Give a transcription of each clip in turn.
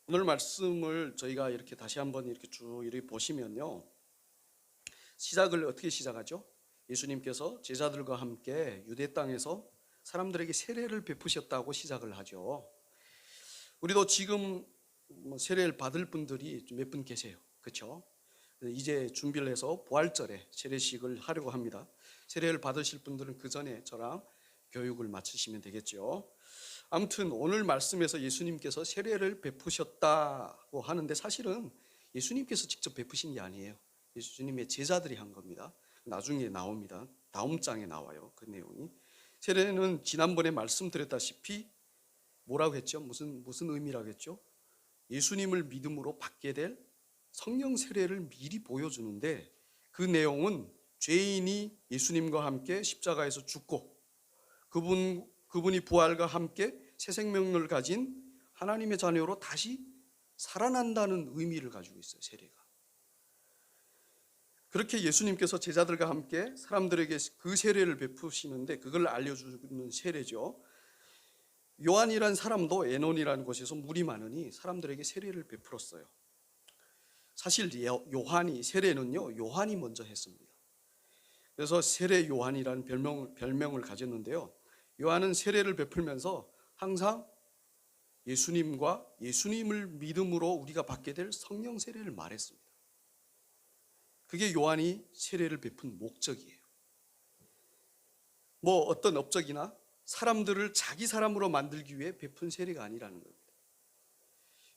오늘 말씀을 저희가 이렇게 다시 한번 이렇게 쭉 이렇게 보시면요, 시작을 어떻게 시작하죠? 예수님께서 제자들과 함께 유대 땅에서 사람들에게 세례를 베푸셨다고 시작을 하죠. 우리도 지금 세례를 받을 분들이 몇 분 계세요. 그렇죠? 이제 준비를 해서 부활절에 세례식을 하려고 합니다. 세례를 받으실 분들은 그 전에 저랑 교육을 마치시면 되겠죠. 아무튼 오늘 말씀에서 예수님께서 세례를 베푸셨다고 하는데 사실은 예수님께서 직접 베푸신 게 아니에요. 예수님의 제자들이 한 겁니다. 나중에 나옵니다. 다음 장에 나와요. 그 내용이. 세례는 지난번에 말씀드렸다시피 뭐라고 했죠? 무슨 의미라고 했죠? 예수님을 믿음으로 받게 될 성령 세례를 미리 보여주는데, 그 내용은 죄인이 예수님과 함께 십자가에서 죽고 그분이 부활과 함께 새 생명을 가진 하나님의 자녀로 다시 살아난다는 의미를 가지고 있어요. 세례가. 그렇게 예수님께서 제자들과 함께 사람들에게 그 세례를 베푸시는데, 그걸 알려주는 세례죠. 요한이란 사람도 에논이라는 곳에서 물이 많으니 사람들에게 세례를 베풀었어요. 사실 요한이, 세례는요, 요한이 먼저 했습니다. 그래서 세례 요한이라는 별명을 가졌는데요, 요한은 세례를 베풀면서 항상 예수님과 예수님을 믿음으로 우리가 받게 될 성령 세례를 말했습니다. 그게 요한이 세례를 베푼 목적이에요. 뭐 어떤 업적이나 사람들을 자기 사람으로 만들기 위해 베푼 세례가 아니라는 겁니다.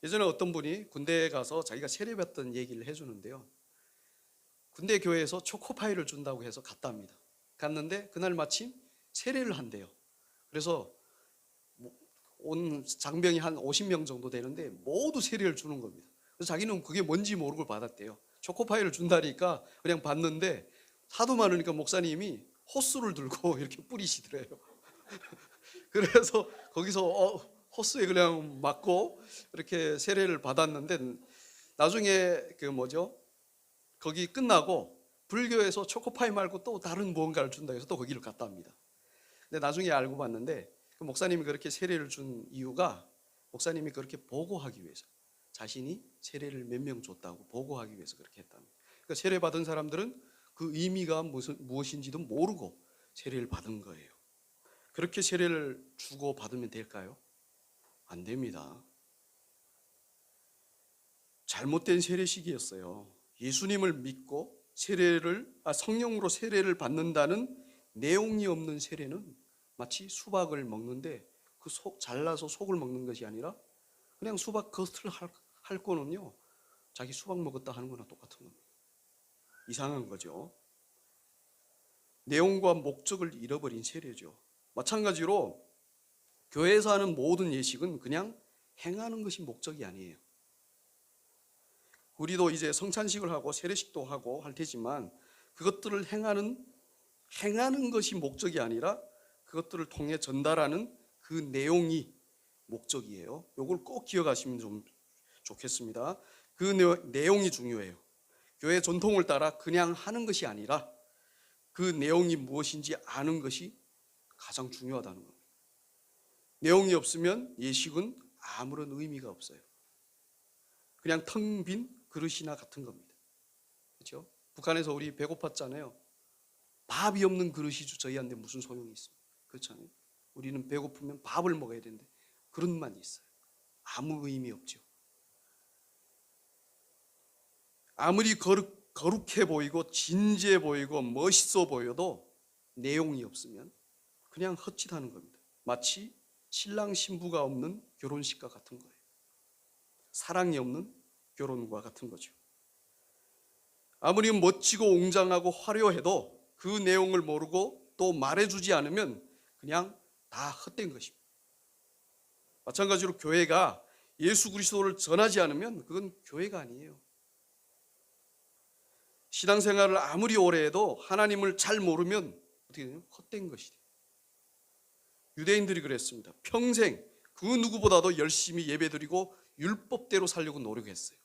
예전에 어떤 분이 군대에 가서 자기가 세례받던 얘기를 해주는데요, 군대 교회에서 초코파이를 준다고 해서 갔답니다. 갔는데 그날 마침 세례를 한대요. 그래서 온 장병이 한 50명 정도 되는데 모두 세례를 주는 겁니다. 그래서 자기는 그게 뭔지 모르고 받았대요. 초코파이를 준다니까 그냥 받는데 하도 많으니까 목사님이 호스를 들고 이렇게 뿌리시더래요. 그래서 거기서 호스에 그냥 맞고 이렇게 세례를 받았는데, 나중에 거기 끝나고 불교에서 초코파이 말고 또 다른 무언가를 준다 해서 또 거기를 갔다 합니다. 근데 나중에 알고 봤는데 그 목사님이 그렇게 세례를 준 이유가, 목사님이 그렇게 보고하기 위해서, 자신이 세례를 몇 명 줬다고 보고하기 위해서 그렇게 했답니다. 그러니까 세례 받은 사람들은 그 의미가 무엇인지도 모르고 세례를 받은 거예요. 그렇게 세례를 주고 받으면 될까요? 안 됩니다. 잘못된 세례식이었어요. 예수님을 믿고 성령으로 세례를 받는다는 내용이 없는 세례는 마치 수박을 먹는데 그 속 잘라서 속을 먹는 것이 아니라 그냥 수박 겉을 할 거는요, 자기 수박 먹었다 하는 거나 똑같은 겁니다. 이상한 거죠. 내용과 목적을 잃어버린 세례죠. 마찬가지로 교회에서 하는 모든 예식은 그냥 행하는 것이 목적이 아니에요. 우리도 이제 성찬식을 하고 세례식도 하고 할 테지만 그것들을 행하는 것이 목적이 아니라 그것들을 통해 전달하는 그 내용이 목적이에요. 이걸 꼭 기억하시면 좀 좋겠습니다. 그 내용이 중요해요. 교회 전통을 따라 그냥 하는 것이 아니라 그 내용이 무엇인지 아는 것이 가장 중요하다는 겁니다. 내용이 없으면 예식은 아무런 의미가 없어요. 그냥 텅 빈 그릇이나 같은 겁니다. 그렇죠? 북한에서 우리 배고팠잖아요. 밥이 없는 그릇이 저희한테 무슨 소용이 있습니까? 그렇잖아요. 우리는 배고프면 밥을 먹어야 되는데 그릇만 있어요. 아무 의미 없죠. 아무리 거룩해 보이고 진지해 보이고 멋있어 보여도 내용이 없으면 그냥 헛짓하는 겁니다. 마치 신랑 신부가 없는 결혼식과 같은 거예요. 사랑이 없는 결혼과 같은 거죠. 아무리 멋지고 웅장하고 화려해도 그 내용을 모르고 또 말해주지 않으면 그냥 다 헛된 것입니다. 마찬가지로 교회가 예수 그리스도를 전하지 않으면 그건 교회가 아니에요. 신앙생활을 아무리 오래 해도 하나님을 잘 모르면 어떻게 되냐면 헛된 것이 돼요. 유대인들이 그랬습니다. 평생 그 누구보다도 열심히 예배드리고 율법대로 살려고 노력했어요.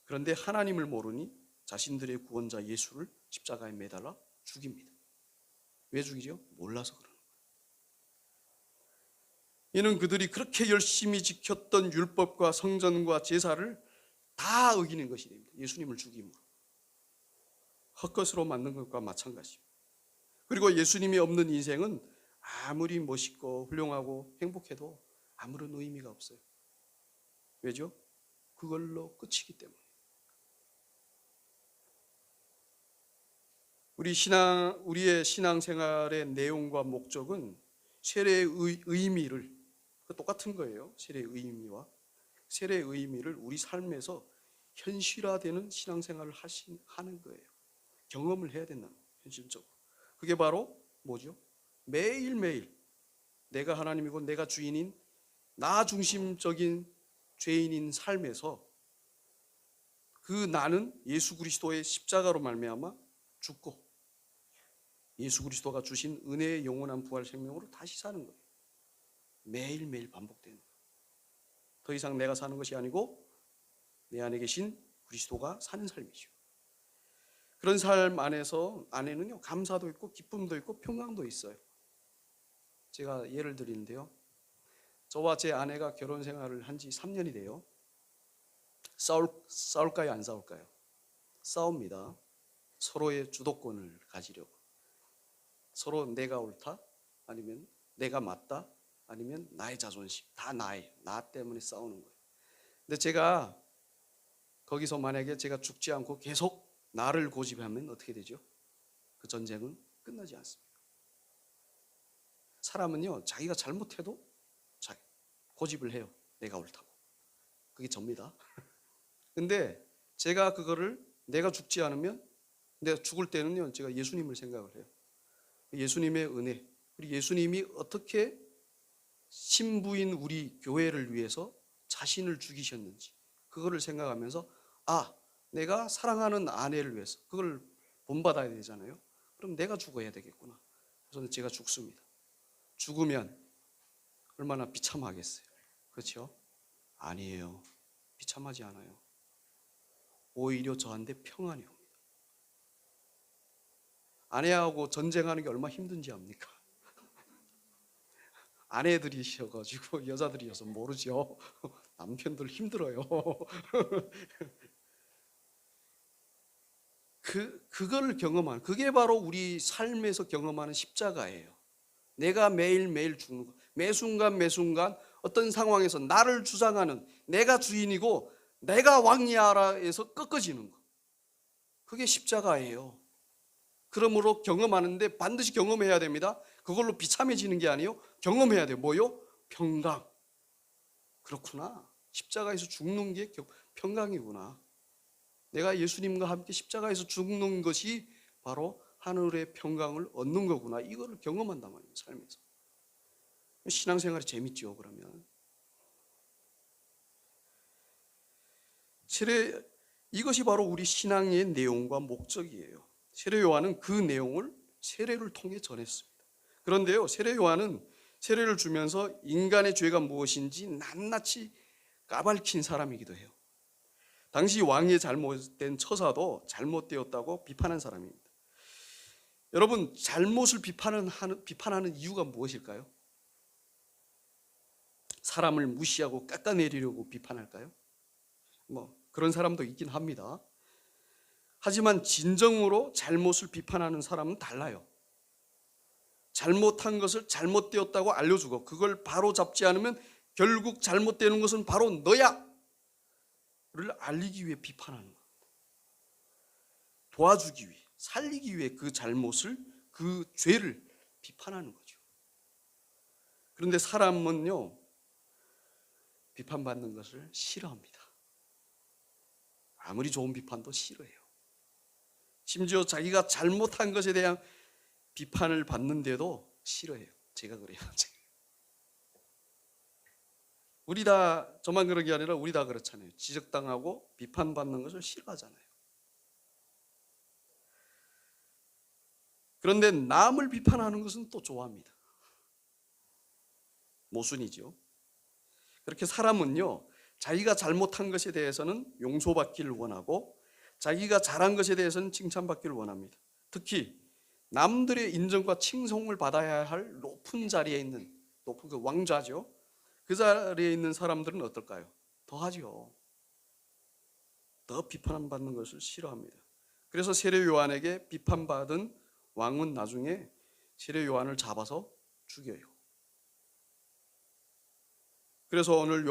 그런데 하나님을 모르니 자신들의 구원자 예수를 십자가에 매달아 죽입니다. 왜 죽이죠? 몰라서 그러는 거예요. 이는 그들이 그렇게 열심히 지켰던 율법과 성전과 제사를 다 어기는 것이 됩니다. 예수님을 죽임으로. 헛것으로 만든 것과 마찬가지입니다. 그리고 예수님이 없는 인생은 아무리 멋있고 훌륭하고 행복해도 아무런 의미가 없어요. 왜죠? 그걸로 끝이기 때문에. 우리의 신앙생활의 내용과 목적은 세례의 의미를, 똑같은 거예요. 세례의 의미와 세례의 의미를 우리 삶에서 현실화되는 신앙생활을 하는 거예요. 경험을 해야 된다는 거예요. 현실적으로. 그게 바로 뭐죠? 매일매일 내가 하나님이고 내가 주인인 나 중심적인 죄인인 삶에서 그 나는 예수 그리스도의 십자가로 말미암아 죽고 예수 그리스도가 주신 은혜의 영원한 부활 생명으로 다시 사는 거예요. 매일매일 반복되는 거예요. 더 이상 내가 사는 것이 아니고 내 안에 계신 그리스도가 사는 삶이죠. 그런 삶 안에는요, 감사도 있고 기쁨도 있고 평강도 있어요. 제가 예를 드리는데요, 저와 제 아내가 결혼 생활을 한 지 3년이 돼요. 싸울까요, 안 싸울까요? 싸웁니다. 서로의 주도권을 가지려고. 서로 내가 옳다, 아니면 내가 맞다, 아니면 나의 자존심, 다 나 때문에 싸우는 거예요. 근데 제가 거기서 만약에 제가 죽지 않고 계속 나를 고집하면 어떻게 되죠? 그 전쟁은 끝나지 않습니다. 사람은요, 자기가 잘못해도 고집을 해요. 내가 옳다고. 그게 접니다. 근데 제가 그거를 내가 죽지 않으면, 내가 죽을 때는요, 제가 예수님을 생각을 해요. 예수님의 은혜, 그리고 예수님이 어떻게 신부인 우리 교회를 위해서 자신을 죽이셨는지 그거를 생각하면서, 아, 내가 사랑하는 아내를 위해서 그걸 본받아야 되잖아요. 그럼 내가 죽어야 되겠구나. 그래서 제가 죽습니다. 죽으면 얼마나 비참하겠어요. 그렇죠? 아니에요. 비참하지 않아요. 오히려 저한테 평안이 옵니다. 아내하고 전쟁하는 게 얼마나 힘든지 압니까? 아내들이셔가지고 여자들이어서 모르죠. 남편들 힘들어요. 그걸 경험하는, 그게 바로 우리 삶에서 경험하는 십자가예요. 내가 매일매일 죽는 거, 매순간 어떤 상황에서 나를 주장하는, 내가 주인이고 내가 왕이야라 해서 꺾어지는 거, 그게 십자가예요. 그러므로 경험하는데 반드시 경험해야 됩니다. 그걸로 비참해지는 게 아니에요. 경험해야 돼요. 뭐요? 평강. 그렇구나. 십자가에서 죽는 게 평강이구나. 내가 예수님과 함께 십자가에서 죽는 것이 바로 하늘의 평강을 얻는 거구나. 이거를 경험한단 말이에요. 삶에서. 신앙생활이 재밌죠. 그러면 이것이 바로 우리 신앙의 내용과 목적이에요. 세례 요한은 그 내용을 세례를 통해 전했습니다. 그런데요, 세례 요한은 세례를 주면서 인간의 죄가 무엇인지 낱낱이 까발킨 사람이기도 해요. 당시 왕의 잘못된 처사도 잘못되었다고 비판한 사람입니다. 여러분, 잘못을 비판하는 이유가 무엇일까요? 사람을 무시하고 깎아내리려고 비판할까요? 그런 사람도 있긴 합니다. 하지만 진정으로 잘못을 비판하는 사람은 달라요. 잘못한 것을 잘못되었다고 알려주고 그걸 바로 잡지 않으면 결국 잘못되는 것은 바로 너야를 알리기 위해 비판하는 겁니다. 도와주기 위해, 살리기 위해 그 잘못을, 그 죄를 비판하는 거죠. 그런데 사람은요, 비판받는 것을 싫어합니다. 아무리 좋은 비판도 싫어해요. 심지어 자기가 잘못한 것에 대한 비판을 받는데도 싫어해요. 제가 그래요. 우리 다, 저만 그런 게 아니라 우리 다 그렇잖아요. 지적당하고 비판받는 것을 싫어하잖아요. 그런데 남을 비판하는 것은 또 좋아합니다. 모순이죠. 그렇게 사람은요, 자기가 잘못한 것에 대해서는 용서받기를 원하고 자기가 잘한 것에 대해서는 칭찬받기를 원합니다. 특히 남들의 인정과 칭송을 받아야 할 높은 자리에 있는, 높은 그 왕좌죠. 그 자리에 있는 사람들은 어떨까요? 더하죠. 더 비판받는 것을 싫어합니다. 그래서 세례 요한에게 비판받은 왕은 나중에 세례 요한을 잡아서 죽여요. 그래서 오늘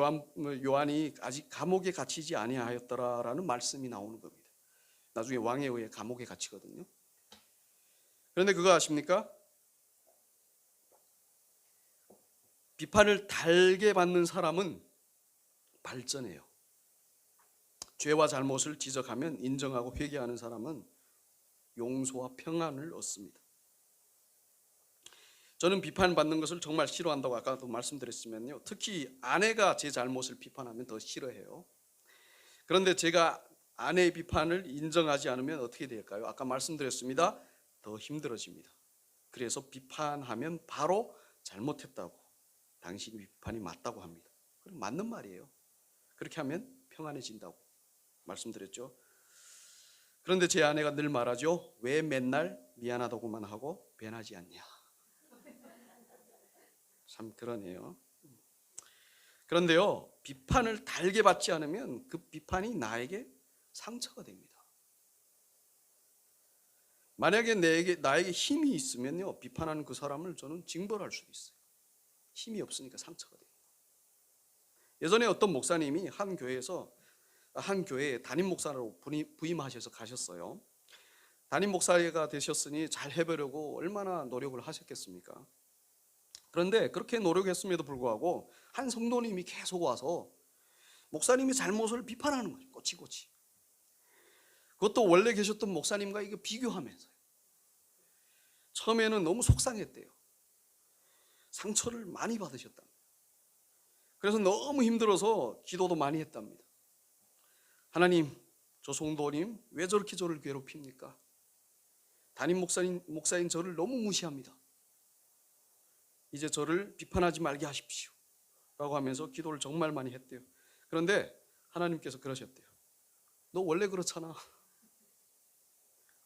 요한이 아직 감옥에 갇히지 아니하였더라라는 말씀이 나오는 겁니다. 나중에 왕에 의해 감옥에 갇히거든요. 그런데 그거 아십니까? 비판을 달게 받는 사람은 발전해요. 죄와 잘못을 지적하면 인정하고 회개하는 사람은 용서와 평안을 얻습니다. 저는 비판받는 것을 정말 싫어한다고 아까도 말씀드렸으면요, 특히 아내가 제 잘못을 비판하면 더 싫어해요. 그런데 제가 아내의 비판을 인정하지 않으면 어떻게 될까요? 아까 말씀드렸습니다. 더 힘들어집니다. 그래서 비판하면 바로 잘못했다고, 당신이 비판이 맞다고 합니다. 그럼 맞는 말이에요. 그렇게 하면 평안해진다고 말씀드렸죠. 그런데 제 아내가 늘 말하죠. 왜 맨날 미안하다고만 하고 변하지 않냐. 참 그러네요. 그런데요, 비판을 달게 받지 않으면 그 비판이 나에게 상처가 됩니다. 만약에 나에게 힘이 있으면요, 비판하는 그 사람을 저는 징벌할 수도 있어요. 힘이 없으니까 상처가 됩니다. 예전에 어떤 목사님이 한 교회에 담임 목사로 부임하셔서 가셨어요. 담임 목사가 되셨으니 잘 해보려고 얼마나 노력을 하셨겠습니까? 그런데 그렇게 노력했음에도 불구하고 한 성도님이 계속 와서 목사님의 잘못을 비판하는 거죠. 꼬치꼬치. 그것도 원래 계셨던 목사님과 이거 비교하면서요. 처음에는 너무 속상했대요. 상처를 많이 받으셨답니다. 그래서 너무 힘들어서 기도도 많이 했답니다. 하나님, 저 성도님 왜 저렇게 저를 괴롭힙니까? 담임 목사인 저를 너무 무시합니다. 이제 저를 비판하지 말게 하십시오 라고 하면서 기도를 정말 많이 했대요. 그런데 하나님께서 그러셨대요. 너 원래 그렇잖아.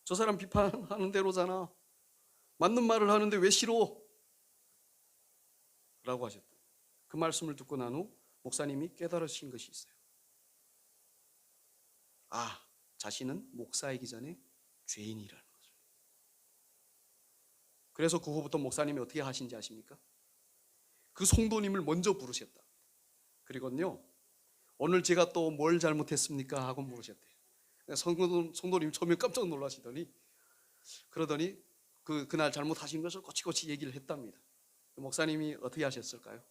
저 사람 비판하는 대로잖아. 맞는 말을 하는데 왜 싫어? 라고 하셨대요. 그 말씀을 듣고 난 후 목사님이 깨달으신 것이 있어요. 아, 자신은 목사이기 전에 죄인이라는 거죠. 그래서 그 후부터 목사님이 어떻게 하신지 아십니까? 그 성도님을 먼저 부르셨다. 그리고요, 오늘 제가 또 뭘 잘못했습니까? 하고 물으셨대요. 성도님 처음에 깜짝 놀라시더니 그러더니 그날 잘못하신 것을 꼬치꼬치 얘기를 했답니다. 목사님이 어떻게 하셨을까요?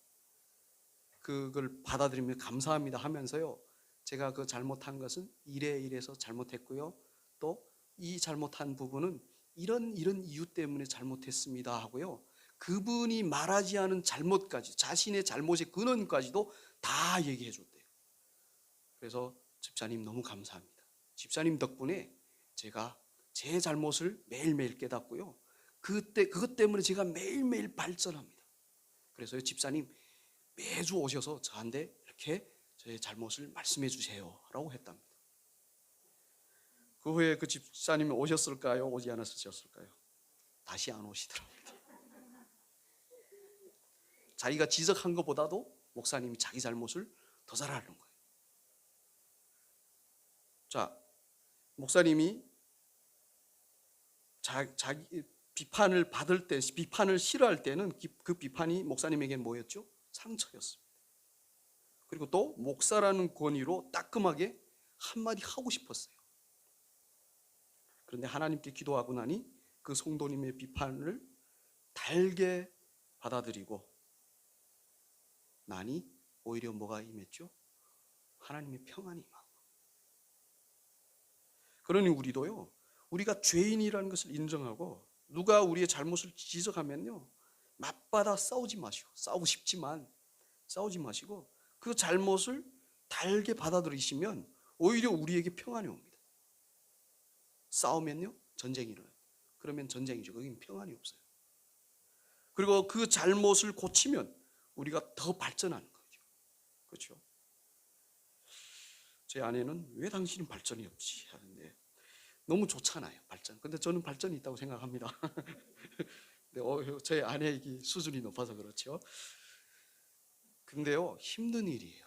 그걸 받아들이며 감사합니다 하면서요, 제가 그 잘못한 것은 이래서 잘못했고요, 또 이 잘못한 부분은 이런 이유 때문에 잘못했습니다 하고요, 그분이 말하지 않은 잘못까지, 자신의 잘못의 근원까지도 다 얘기해 줬대요. 그래서 집사님 너무 감사합니다. 집사님 덕분에 제가 제 잘못을 매일매일 깨닫고요, 그것 때문에 제가 매일매일 발전합니다. 그래서 집사님 매주 오셔서 저한테 이렇게 저의 잘못을 말씀해 주세요 라고 했답니다. 그 후에 그 집사님이 오셨을까요? 오지 않았을까요? 다시 안 오시더랍니다. 자기가 지적한 것보다도 목사님이 자기 잘못을 더 잘 아는 거예요. 자, 목사님이 자기 비판을 받을 때, 비판을 싫어할 때는 그 비판이 목사님에게는 뭐였죠? 상처였습니다. 그리고 또 목사라는 권위로 따끔하게 한마디 하고 싶었어요. 그런데 하나님께 기도하고 나니 그 성도님의 비판을 달게 받아들이고 나니 오히려 뭐가 임했죠? 하나님의 평안이 임하고. 그러니 우리도요, 우리가 죄인이라는 것을 인정하고 누가 우리의 잘못을 지적하면요, 맞받아 싸우지 마시고, 싸우고 싶지만 싸우지 마시고 그 잘못을 달게 받아들이시면 오히려 우리에게 평안이 옵니다. 싸우면요, 전쟁이 일어나요. 그러면 전쟁이죠. 거긴 평안이 없어요. 그리고 그 잘못을 고치면 우리가 더 발전하는 거죠. 그렇죠? 제 아내는 왜 당신은 발전이 없지 하는데 너무 좋잖아요, 발전. 근데 저는 발전이 있다고 생각합니다. 제 아내의 수준이 높아서 그렇죠. 근데요, 힘든 일이에요.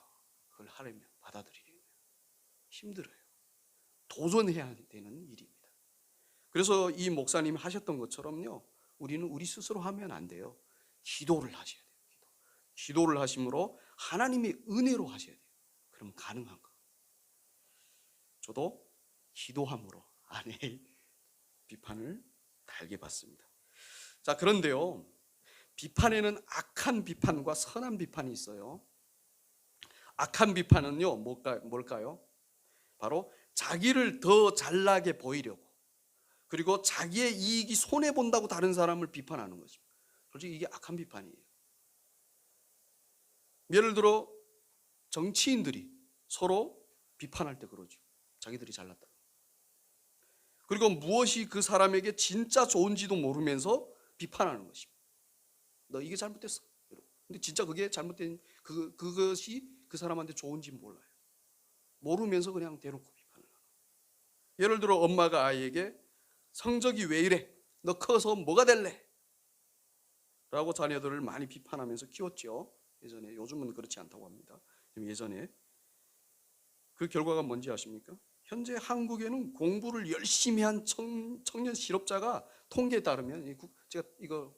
그걸 하려면, 받아들이려면 힘들어요. 도전해야 되는 일입니다. 그래서 이 목사님이 하셨던 것처럼요, 우리는 우리 스스로 하면 안 돼요. 기도를 하셔야 돼요. 기도를 하심으로 하나님의 은혜로 하셔야 돼요. 그럼 가능한 거. 저도 기도함으로 아내의 비판을 달게 받습니다. 자, 그런데요, 비판에는 악한 비판과 선한 비판이 있어요. 악한 비판은요, 뭘까요? 바로 자기를 더 잘나게 보이려고, 그리고 자기의 이익이 손해본다고 다른 사람을 비판하는 것입니다. 솔직히 이게 악한 비판이에요. 예를 들어 정치인들이 서로 비판할 때 그러죠. 자기들이 잘났다. 그리고 무엇이 그 사람에게 진짜 좋은지도 모르면서 비판하는 것입니다. 너 이게 잘못됐어. 근데 진짜 그게 잘못된 그것이 그 사람한테 좋은지 몰라요. 모르면서 그냥 대놓고 비판을 하는. 예를 들어 엄마가 아이에게 성적이 왜 이래? 너 커서 뭐가 될래? 라고 자녀들을 많이 비판하면서 키웠죠. 예전에. 요즘은 그렇지 않다고 합니다. 예전에. 그 결과가 뭔지 아십니까? 현재 한국에는 공부를 열심히 한 청년 실업자가 통계에 따르면, 제가 이거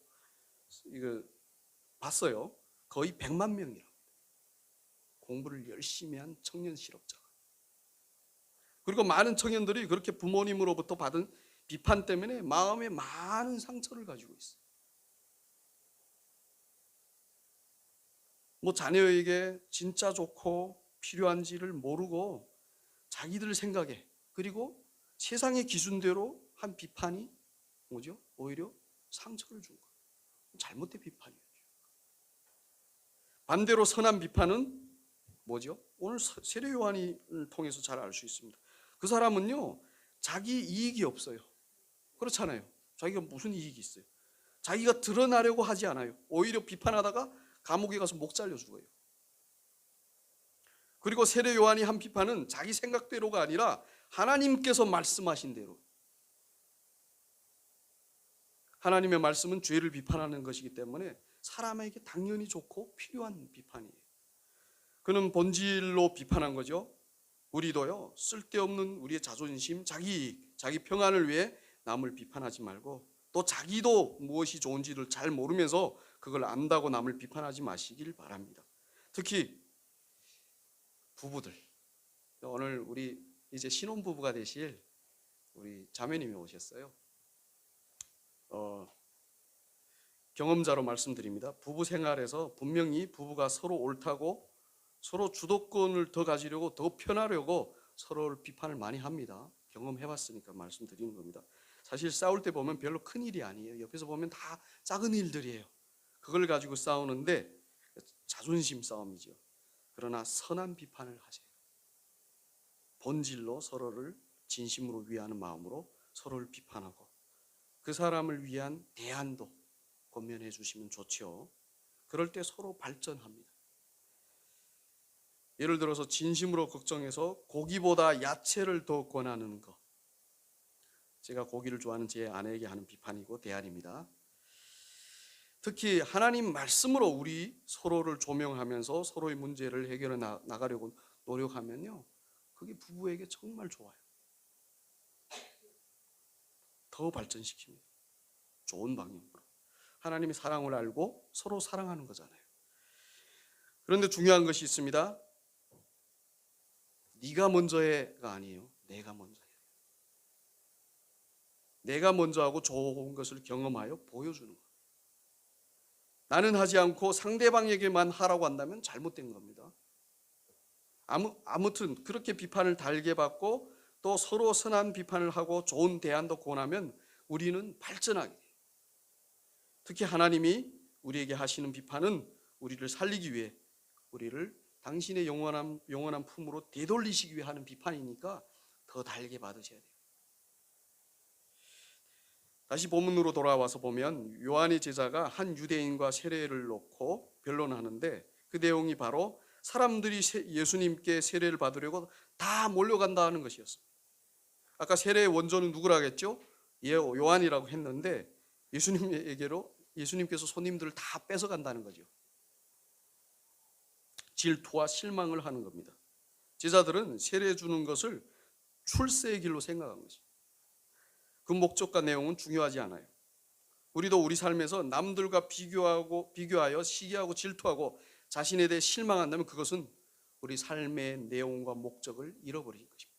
봤어요. 거의 100만 명이랍니다. 공부를 열심히 한 청년 실업자가. 그리고 많은 청년들이 그렇게 부모님으로부터 받은 비판 때문에 마음에 많은 상처를 가지고 있어요. 뭐 자녀에게 진짜 좋고 필요한지를 모르고 자기들 생각에, 그리고 세상의 기준대로 한 비판이 뭐죠? 오히려 상처를 준 거예요. 잘못된 비판이에요. 반대로 선한 비판은 뭐죠? 오늘 세례 요한을 통해서 잘 알 수 있습니다. 그 사람은요, 자기 이익이 없어요. 그렇잖아요. 자기가 무슨 이익이 있어요? 자기가 드러나려고 하지 않아요. 오히려 비판하다가 감옥에 가서 목 잘려 죽어요. 그리고 세례 요한이 한 비판은 자기 생각대로가 아니라 하나님께서 말씀하신 대로. 하나님의 말씀은 죄를 비판하는 것이기 때문에 사람에게 당연히 좋고 필요한 비판이에요. 그는 본질로 비판한 거죠. 우리도요, 쓸데없는 우리의 자존심, 자기 평안을 위해 남을 비판하지 말고, 또 자기도 무엇이 좋은지를 잘 모르면서 그걸 안다고 남을 비판하지 마시길 바랍니다. 특히 부부들, 오늘 우리 이제 신혼부부가 되실 우리 자매님이 오셨어요. 경험자로 말씀드립니다. 부부 생활에서 분명히 부부가 서로 옳다고, 서로 주도권을 더 가지려고, 더 편하려고 서로를 비판을 많이 합니다. 경험해봤으니까 말씀드리는 겁니다. 사실 싸울 때 보면 별로 큰 일이 아니에요. 옆에서 보면 다 작은 일들이에요. 그걸 가지고 싸우는데 자존심 싸움이죠. 그러나 선한 비판을 하세요. 본질로 서로를 진심으로 위하는 마음으로 서로를 비판하고, 그 사람을 위한 대안도 권면해 주시면 좋죠. 그럴 때 서로 발전합니다. 예를 들어서 진심으로 걱정해서 고기보다 야채를 더 권하는 것. 제가 고기를 좋아하는 제 아내에게 하는 비판이고 대안입니다. 특히 하나님 말씀으로 우리 서로를 조명하면서 서로의 문제를 해결해 나가려고 노력하면요, 그게 부부에게 정말 좋아요. 더 발전시킵니다. 좋은 방향으로. 하나님의 사랑을 알고 서로 사랑하는 거잖아요. 그런데 중요한 것이 있습니다. 네가 먼저 해가 아니에요. 내가 먼저 해요. 내가 먼저 하고 좋은 것을 경험하여 보여주는 거예요. 나는 하지 않고 상대방에게만 하라고 한다면 잘못된 겁니다. 아무튼 그렇게 비판을 달게 받고 또 서로 선한 비판을 하고 좋은 대안도 권하면 우리는 발전하게 돼요. 특히 하나님이 우리에게 하시는 비판은 우리를 살리기 위해, 우리를 당신의 영원한 품으로 되돌리시기 위해 하는 비판이니까 더 달게 받으셔야 돼요. 다시 본문으로 돌아와서 보면 요한의 제자가 한 유대인과 세례를 놓고 변론하는데, 그 내용이 바로 사람들이 예수님께 세례를 받으려고 다 몰려간다는 것이었습니다. 아까 세례의 원조는 누구라겠죠? 요한이라고 했는데 예수님께서 손님들을 다 뺏어간다는 거죠. 질투와 실망을 하는 겁니다. 제자들은 세례 주는 것을 출세의 길로 생각한 거죠. 그 목적과 내용은 중요하지 않아요. 우리도 우리 삶에서 남들과 비교하여 시기하고 질투하고 자신에 대해 실망한다면 그것은 우리 삶의 내용과 목적을 잃어버린 것입니다.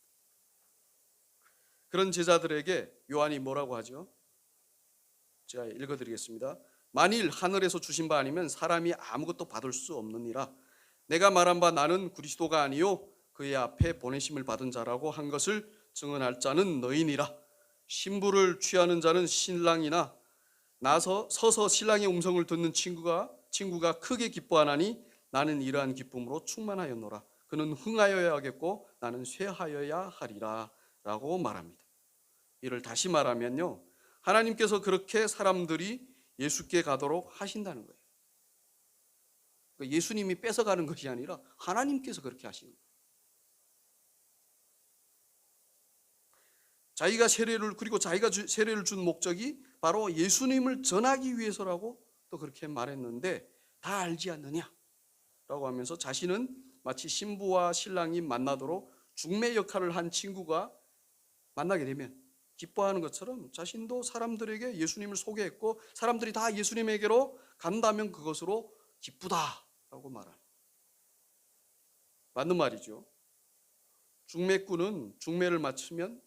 그런 제자들에게 요한이 뭐라고 하죠? 제가 읽어드리겠습니다. 만일 하늘에서 주신 바 아니면 사람이 아무것도 받을 수 없느니라. 내가 말한 바 나는 그리스도가 아니요 그의 앞에 보내심을 받은 자라고 한 것을 증언할 자는 너희니라. 신부를 취하는 자는 신랑이나 서서 신랑의 음성을 듣는 친구가 크게 기뻐하나니 나는 이러한 기쁨으로 충만하였노라. 그는 흥하여야 하겠고 나는 쇠하여야 하리라 라고 말합니다. 이를 다시 말하면요, 하나님께서 그렇게 사람들이 예수께 가도록 하신다는 거예요. 예수님이 뺏어가는 것이 아니라 하나님께서 그렇게 하시는 거예요. 자기가 세례를 준 목적이 바로 예수님을 전하기 위해서라고 또 그렇게 말했는데 다 알지 않느냐라고 하면서 자신은 마치 신부와 신랑이 만나도록 중매 역할을 한 친구가 만나게 되면 기뻐하는 것처럼 자신도 사람들에게 예수님을 소개했고 사람들이 다 예수님에게로 간다면 그것으로 기쁘다라고 말하는, 맞는 말이죠. 중매꾼은 중매를 마치면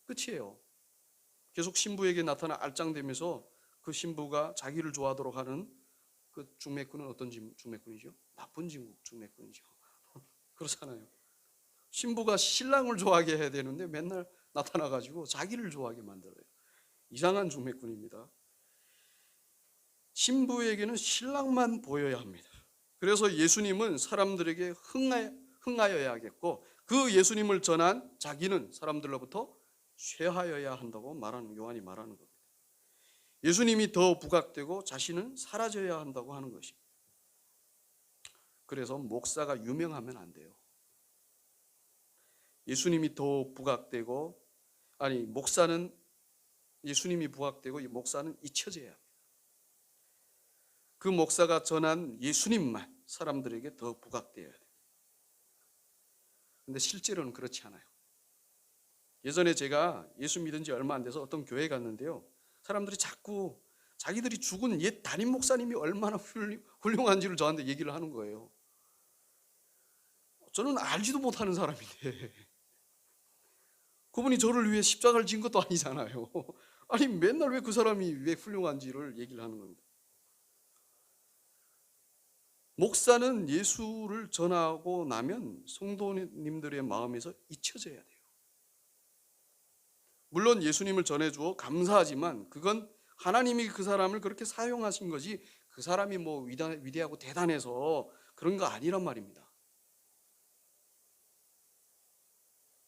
끝이에요. 계속 신부에게 나타나 알짱대면서 그 신부가 자기를 좋아하도록 하는 그 중매꾼은 어떤 중매꾼이죠? 나쁜 중매꾼이죠. 그렇잖아요. 신부가 신랑을 좋아하게 해야 되는데 맨날 나타나가지고 자기를 좋아하게 만들어요. 이상한 중매꾼입니다. 신부에게는 신랑만 보여야 합니다. 그래서 예수님은 사람들에게 흥하여야 하겠고 그 예수님을 전한 자기는 사람들로부터 쇠하여야 한다고 요한이 말하는 겁니다. 예수님이 더 부각되고 자신은 사라져야 한다고 하는 것입니다. 그래서 목사가 유명하면 안 돼요. 예수님이 더 부각되고 예수님이 부각되고 이 목사는 잊혀져야 합니다. 그 목사가 전한 예수님만 사람들에게 더 부각되어야 돼요. 그런데 실제로는 그렇지 않아요. 예전에 제가 예수 믿은 지 얼마 안 돼서 어떤 교회에 갔는데요, 사람들이 자꾸 자기들이 죽은 옛 담임 목사님이 얼마나 훌륭한지를 저한테 얘기를 하는 거예요. 저는 알지도 못하는 사람인데 그분이 저를 위해 십자가를 진 것도 아니잖아요. 아니 맨날 왜 그 사람이 왜 훌륭한지를 얘기를 하는 겁니다. 목사는 예수를 전하고 나면 성도님들의 마음에서 잊혀져야 돼요. 물론 예수님을 전해주어 감사하지만 그건 하나님이 그 사람을 그렇게 사용하신 거지 그 사람이 뭐 위대하고 대단해서 그런 거 아니란 말입니다.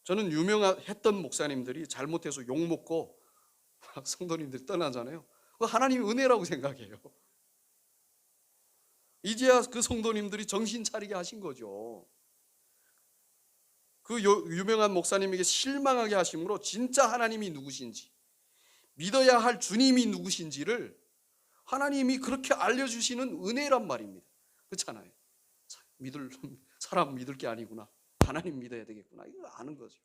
저는 유명했던 목사님들이 잘못해서 욕먹고 성도님들이 떠나잖아요. 그거 하나님의 은혜라고 생각해요. 이제야 그 성도님들이 정신 차리게 하신 거죠. 그 유명한 목사님에게 실망하게 하심으로 진짜 하나님이 누구신지, 믿어야 할 주님이 누구신지를 하나님이 그렇게 알려주시는 은혜란 말입니다. 그렇잖아요. 사람 믿을 게 아니구나, 하나님 믿어야 되겠구나, 이거 아는 거죠.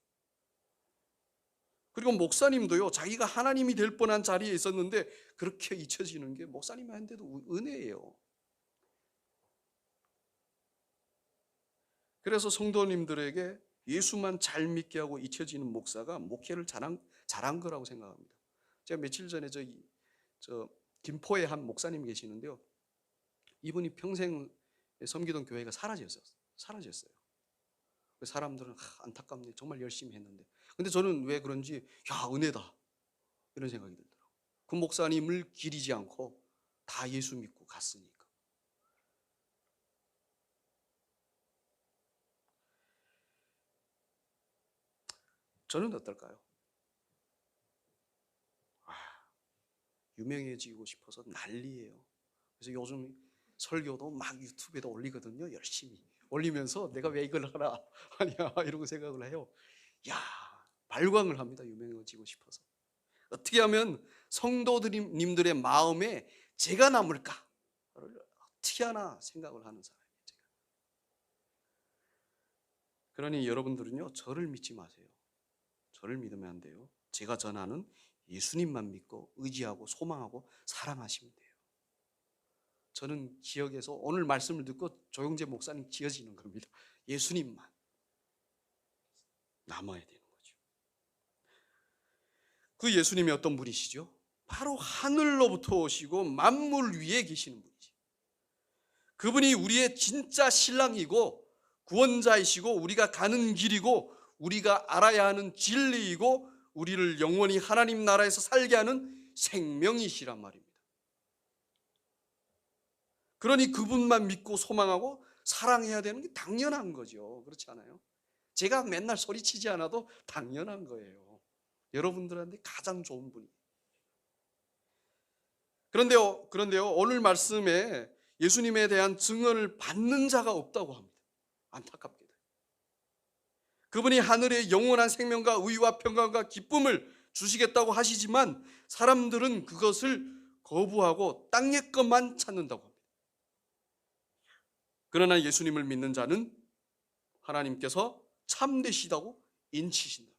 그리고 목사님도요, 자기가 하나님이 될 뻔한 자리에 있었는데 그렇게 잊혀지는 게 목사님한테도 은혜예요. 그래서 성도님들에게 예수만 잘 믿게 하고 잊혀지는 목사가 목회를 잘한 거라고 생각합니다. 제가 며칠 전에 저 김포에 한 목사님 계시는데요, 이분이 평생 섬기던 교회가 사라졌어요. 사람들은 안타깝네, 정말 열심히 했는데. 근데 저는 왜 그런지 은혜다 이런 생각이 들더라고요. 그 목사님을 기리지 않고 다 예수 믿고 갔으니까. 저는 어떨까요? 유명해지고 싶어서 난리예요. 그래서 요즘 설교도 막 유튜브에다 올리거든요. 열심히 올리면서 내가 왜 이걸 하나 하냐 이러고 생각을 해요. 발광을 합니다. 유명해지고 싶어서. 어떻게 하면 성도님들의 마음에 제가 남을까? 어떻게 하나 생각을 하는 사람이에요. 제가. 그러니 여러분들은요, 저를 믿지 마세요. 저를 믿으면 안 돼요. 제가 전하는 예수님만 믿고 의지하고 소망하고 사랑하시면 돼요. 저는 기억에서 오늘 말씀을 듣고 조용재 목사님 지어지는 겁니다. 예수님만 남아야 되는 거죠. 그 예수님이 어떤 분이시죠? 바로 하늘로부터 오시고 만물 위에 계시는 분이죠. 그분이 우리의 진짜 신랑이고 구원자이시고 우리가 가는 길이고 우리가 알아야 하는 진리이고 우리를 영원히 하나님 나라에서 살게 하는 생명이시란 말입니다. 그러니 그분만 믿고 소망하고 사랑해야 되는 게 당연한 거죠. 그렇지 않아요? 제가 맨날 소리치지 않아도 당연한 거예요. 여러분들한테 가장 좋은 분이. 그런데요, 오늘 말씀에 예수님에 대한 증언을 받는 자가 없다고 합니다. 안타깝게도. 그분이 하늘의 영원한 생명과 의와 평강과 기쁨을 주시겠다고 하시지만 사람들은 그것을 거부하고 땅의 것만 찾는다고 합니다. 그러나 예수님을 믿는 자는 하나님께서 참되시다고 인치신다.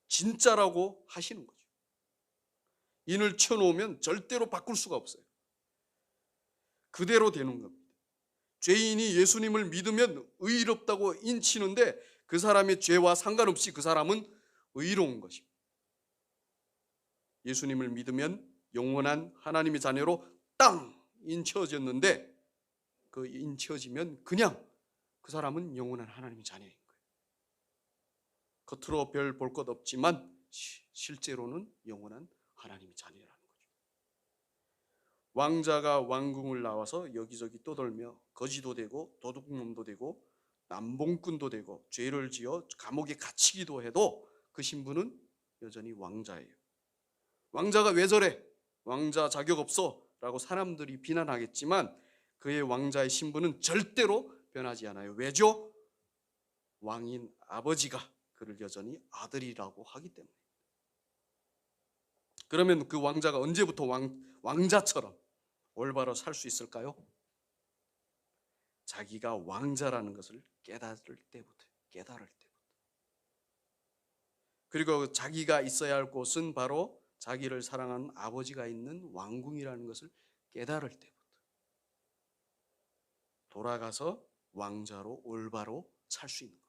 진짜라고 하시는 거죠. 인을 쳐놓으면 절대로 바꿀 수가 없어요. 그대로 되는 겁니다. 죄인이 예수님을 믿으면 의롭다고 인치는데 그 사람의 죄와 상관없이 그 사람은 의로운 것입니다. 예수님을 믿으면 영원한 하나님의 자녀로 땅 인쳐졌는데 그 인쳐지면 그냥 그 사람은 영원한 하나님의 자녀인 거예요. 겉으로 별 볼 것 없지만 실제로는 영원한 하나님의 자녀라는 거죠. 왕자가 왕궁을 나와서 여기저기 떠돌며 거지도 되고 도둑놈도 되고 남봉꾼도 되고 죄를 지어 감옥에 갇히기도 해도 그 신분은 여전히 왕자예요. 왕자가 왜 저래? 왕자 자격 없어 라고 사람들이 비난하겠지만 그의 왕자의 신분은 절대로 변하지 않아요. 왜죠? 왕인 아버지가 그를 여전히 아들이라고 하기 때문에. 그러면 그 왕자가 언제부터 왕자처럼 올바로 살 수 있을까요? 자기가 왕자라는 것을 깨달을 때부터. 그리고 자기가 있어야 할 곳은 바로 자기를 사랑하는 아버지가 있는 왕궁이라는 것을 깨달을 때부터. 돌아가서 왕자로 올바로 살 수 있는 것.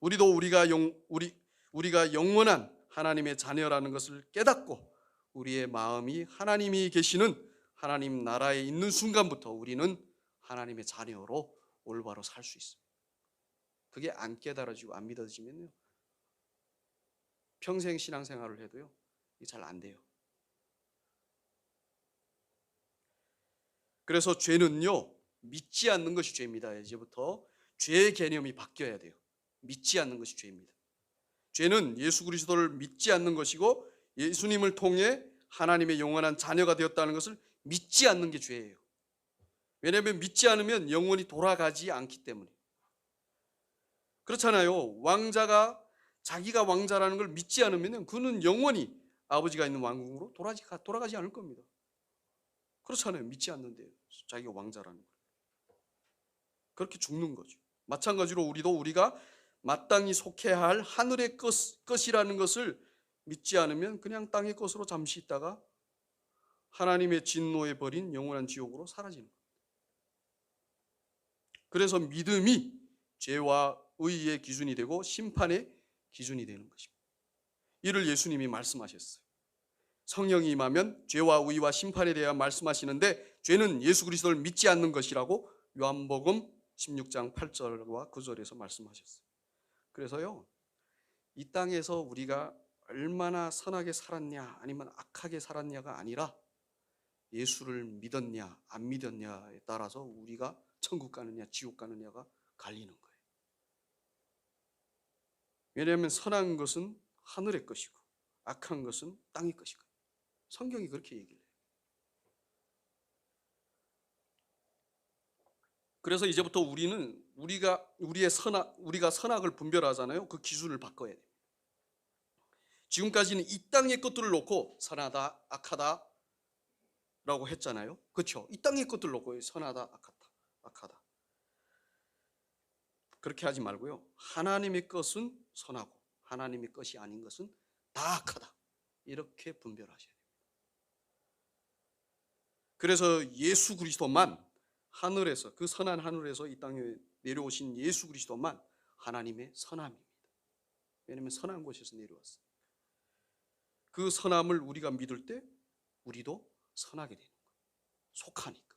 우리도 우리가 영원한 하나님의 자녀라는 것을 깨닫고 우리의 마음이 하나님이 계시는 하나님 나라에 있는 순간부터 우리는 하나님의 자녀로 올바로 살 수 있습니다. 그게 안 깨달아지고 안 믿어지면요, 평생 신앙생활을 해도요, 이게 잘 안 돼요. 그래서 죄는요, 믿지 않는 것이 죄입니다. 이제부터 죄의 개념이 바뀌어야 돼요. 믿지 않는 것이 죄입니다. 죄는 예수 그리스도를 믿지 않는 것이고 예수님을 통해 하나님의 영원한 자녀가 되었다는 것을 믿지 않는 게 죄예요. 왜냐하면 믿지 않으면 영원히 돌아가지 않기 때문에. 그렇잖아요. 왕자가 자기가 왕자라는 걸 믿지 않으면 그는 영원히 아버지가 있는 왕궁으로 돌아가지 않을 겁니다. 그렇잖아요. 믿지 않는데 자기가 왕자라는 걸. 그렇게 죽는 거죠. 마찬가지로 우리가 마땅히 속해야 할 하늘의 것이라는 것을 믿지 않으면 그냥 땅의 것으로 잠시 있다가 하나님의 진노에 버린 영원한 지옥으로 사라지는 겁니다. 그래서 믿음이 죄와 의의 기준이 되고 심판의 기준이 되는 것입니다. 이를 예수님이 말씀하셨어요. 성령이 임하면 죄와 의와 심판에 대해 말씀하시는데 죄는 예수 그리스도를 믿지 않는 것이라고 요한복음 16장 8절과 9절에서 말씀하셨어요. 그래서요, 이 땅에서 우리가 얼마나 선하게 살았냐 아니면 악하게 살았냐가 아니라 예수를 믿었냐 안 믿었냐에 따라서 우리가 천국 가느냐 지옥 가느냐가 갈리는 거예요. 왜냐하면 선한 것은 하늘의 것이고 악한 것은 땅의 것이고 성경이 그렇게 얘기를 해요. 그래서 이제부터 우리가 선악을 분별하잖아요. 그 기준을 바꿔야 돼요. 지금까지는 이 땅의 것들을 놓고 선하다, 악하다 라고 했잖아요. 그렇죠? 이 땅의 것들을 놓고 선하다, 악하다. 악하다. 그렇게 하지 말고요. 하나님의 것은 선하고 하나님의 것이 아닌 것은 다 악하다. 이렇게 분별하셔야 됩니다. 그래서 예수 그리스도만 하늘에서, 그 선한 하늘에서 이 땅에 내려오신 예수 그리스도만 하나님의 선함입니다. 왜냐하면 선한 곳에서 내려왔어요. 그 선함을 우리가 믿을 때 우리도 선하게 되는 거예요. 속하니까.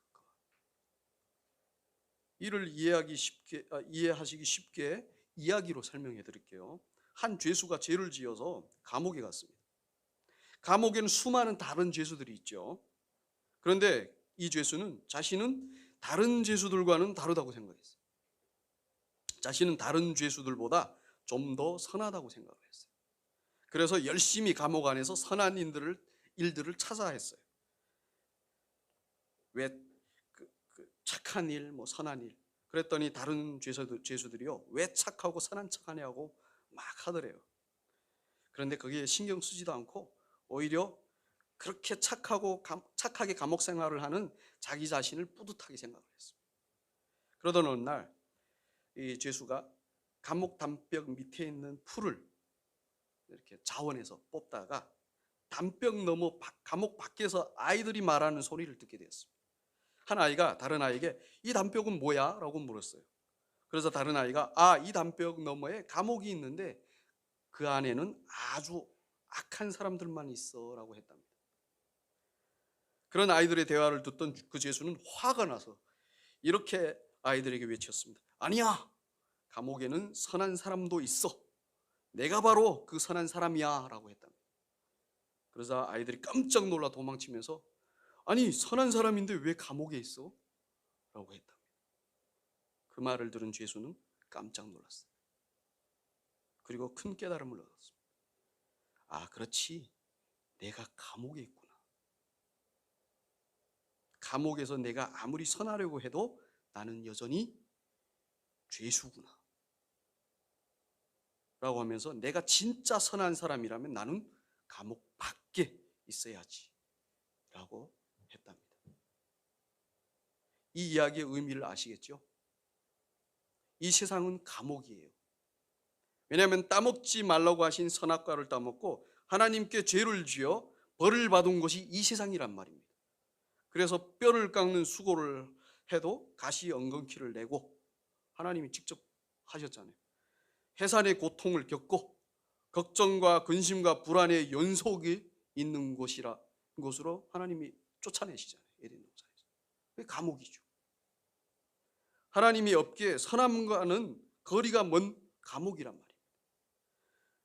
이를 이해하시기 쉽게 이야기로 설명해 드릴게요. 한 죄수가 죄를 지어서 감옥에 갔습니다. 감옥에는 수많은 다른 죄수들이 있죠. 그런데 이 죄수는 자신은 다른 죄수들과는 다르다고 생각했어요. 자신은 다른 죄수들보다 좀 더 선하다고 생각을 했어요. 그래서 열심히 감옥 안에서 선한 일들을 찾아 했어요. 왜 착한 일, 선한 일. 그랬더니 다른 죄수들이요, 왜 착하고 선한 척하냐고 막 하더래요. 그런데 거기에 신경 쓰지도 않고 오히려 그렇게 착하게 감옥 생활을 하는 자기 자신을 뿌듯하게 생각을 했습니다. 그러던 어느 날 이 죄수가 감옥 담벽 밑에 있는 풀을 이렇게 자원해서 뽑다가 담벽 너머 감옥 밖에서 아이들이 말하는 소리를 듣게 되었습니다. 한 아이가 다른 아이에게 이 담벽은 뭐야? 라고 물었어요. 그래서 다른 아이가 이 담벽 너머에 감옥이 있는데 그 안에는 아주 악한 사람들만 있어 라고 했답니다. 그런 아이들의 대화를 듣던 그 죄수는 화가 나서 이렇게 아이들에게 외쳤습니다. 아니야, 감옥에는 선한 사람도 있어. 내가 바로 그 선한 사람이야 라고 했답니다. 그러자 아이들이 깜짝 놀라 도망치면서 아니, 선한 사람인데 왜 감옥에 있어? 라고 했답니다. 그 말을 들은 죄수는 깜짝 놀랐어요. 그리고 큰 깨달음을 얻었습니다. 그렇지, 내가 감옥에 있구나. 감옥에서 내가 아무리 선하려고 해도 나는 여전히 죄수구나 라고 하면서 내가 진짜 선한 사람이라면 나는 감옥 밖에 있어야지 라고 했답니다. 이 이야기의 의미를 아시겠죠? 이 세상은 감옥이에요. 왜냐하면 따먹지 말라고 하신 선악과를 따먹고 하나님께 죄를 지어 벌을 받은 것이 이 세상이란 말입니다. 그래서 뼈를 깎는 수고를 해도 가시 엉겅퀴를 내고 하나님이 직접 하셨잖아요. 해산의 고통을 겪고 걱정과 근심과 불안의 연속이 있는 곳으로 하나님이 쫓아내시잖아요. 에덴 동산에서. 그게 감옥이죠. 하나님이 없기에 선함과는 거리가 먼 감옥이란 말이에요.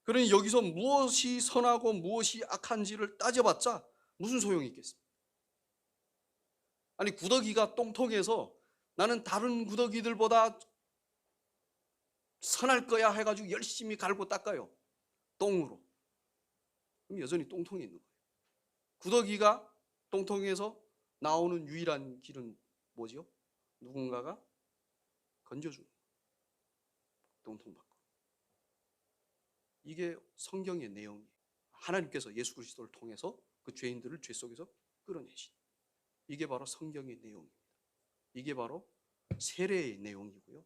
그러니 여기서 무엇이 선하고 무엇이 악한지를 따져봤자 무슨 소용이 있겠습니까? 아니, 구더기가 똥통에서 나는 다른 구더기들보다 선할 거야 해가지고 열심히 갈고 닦아요. 똥으로. 그럼 여전히 똥통에 있는 거예요. 구더기가 똥통에서 나오는 유일한 길은 뭐죠? 누군가가 건져주는 거예요. 똥통 밖으로. 이게 성경의 내용이에요. 하나님께서 예수 그리스도를 통해서 그 죄인들을 죄 속에서 끌어내신, 이게 바로 성경의 내용입니다. 이게 바로 세례의 내용이고요.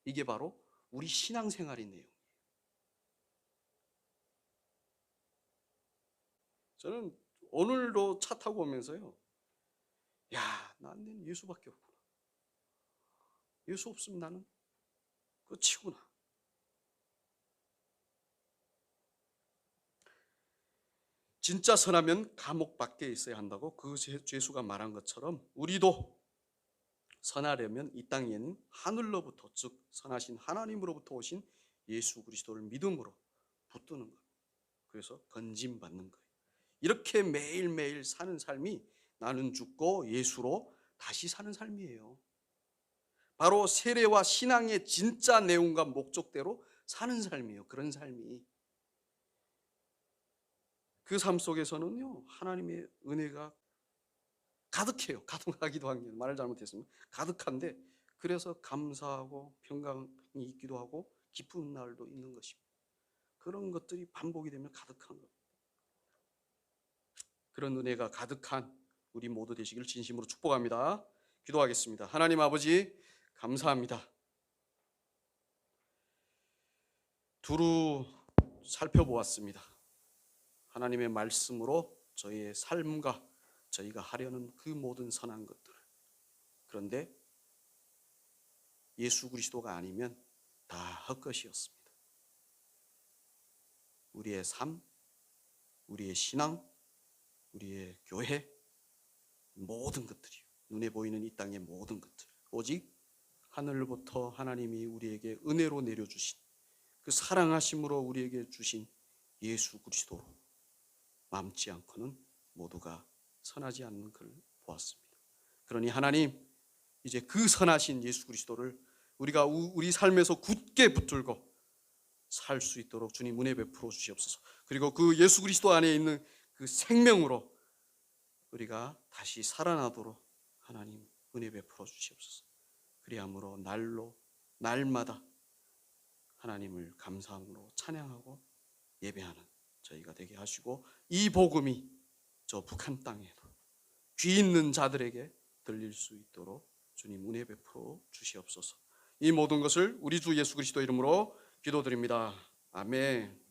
이게 바로 우리 신앙생활의 내용이에요. 저는 오늘도 차 타고 오면서요, 나는 예수밖에 없구나. 예수 없으면 나는 끝이구나. 진짜 선하면 감옥 밖에 있어야 한다고 그 죄수가 말한 것처럼 우리도 선하려면 이 땅에는 하늘로부터, 즉 선하신 하나님으로부터 오신 예수 그리스도를 믿음으로 붙드는 거예요. 그래서 건짐받는 거예요. 이렇게 매일매일 사는 삶이 나는 죽고 예수로 다시 사는 삶이에요. 바로 세례와 신앙의 진짜 내용과 목적대로 사는 삶이에요. 그런 삶이. 그 삶 속에서는요, 하나님의 은혜가 가득해요. 가득하기도 한 게 말을 잘못했으면 가득한데, 그래서 감사하고 평강이 있기도 하고 기쁜 날도 있는 것입니다. 그런 것들이 반복이 되면 가득한 겁니다. 그런 은혜가 가득한 우리 모두 되시기를 진심으로 축복합니다. 기도하겠습니다. 하나님 아버지, 감사합니다. 두루 살펴보았습니다. 하나님의 말씀으로 저희의 삶과 저희가 하려는 그 모든 선한 것들. 그런데 예수 그리스도가 아니면 다 헛것이었습니다. 우리의 삶, 우리의 신앙, 우리의 교회, 모든 것들이요. 눈에 보이는 이 땅의 모든 것들. 오직 하늘부터 하나님이 우리에게 은혜로 내려주신 그 사랑하심으로 우리에게 주신 예수 그리스도로 남지 않고는 모두가 선하지 않는 것을 보았습니다. 그러니 하나님, 이제 그 선하신 예수 그리스도를 우리가 우리 삶에서 굳게 붙들고 살 수 있도록 주님 은혜 베풀어 주시옵소서. 그리고 그 예수 그리스도 안에 있는 그 생명으로 우리가 다시 살아나도록 하나님 은혜 베풀어 주시옵소서. 그리함으로 날마다 하나님을 감사함으로 찬양하고 예배하는 저희가 되게 하시고, 이 복음이 저 북한 땅에도 귀 있는 자들에게 들릴 수 있도록 주님 은혜 베풀어 주시옵소서. 이 모든 것을 우리 주 예수 그리스도 이름으로 기도드립니다. 아멘.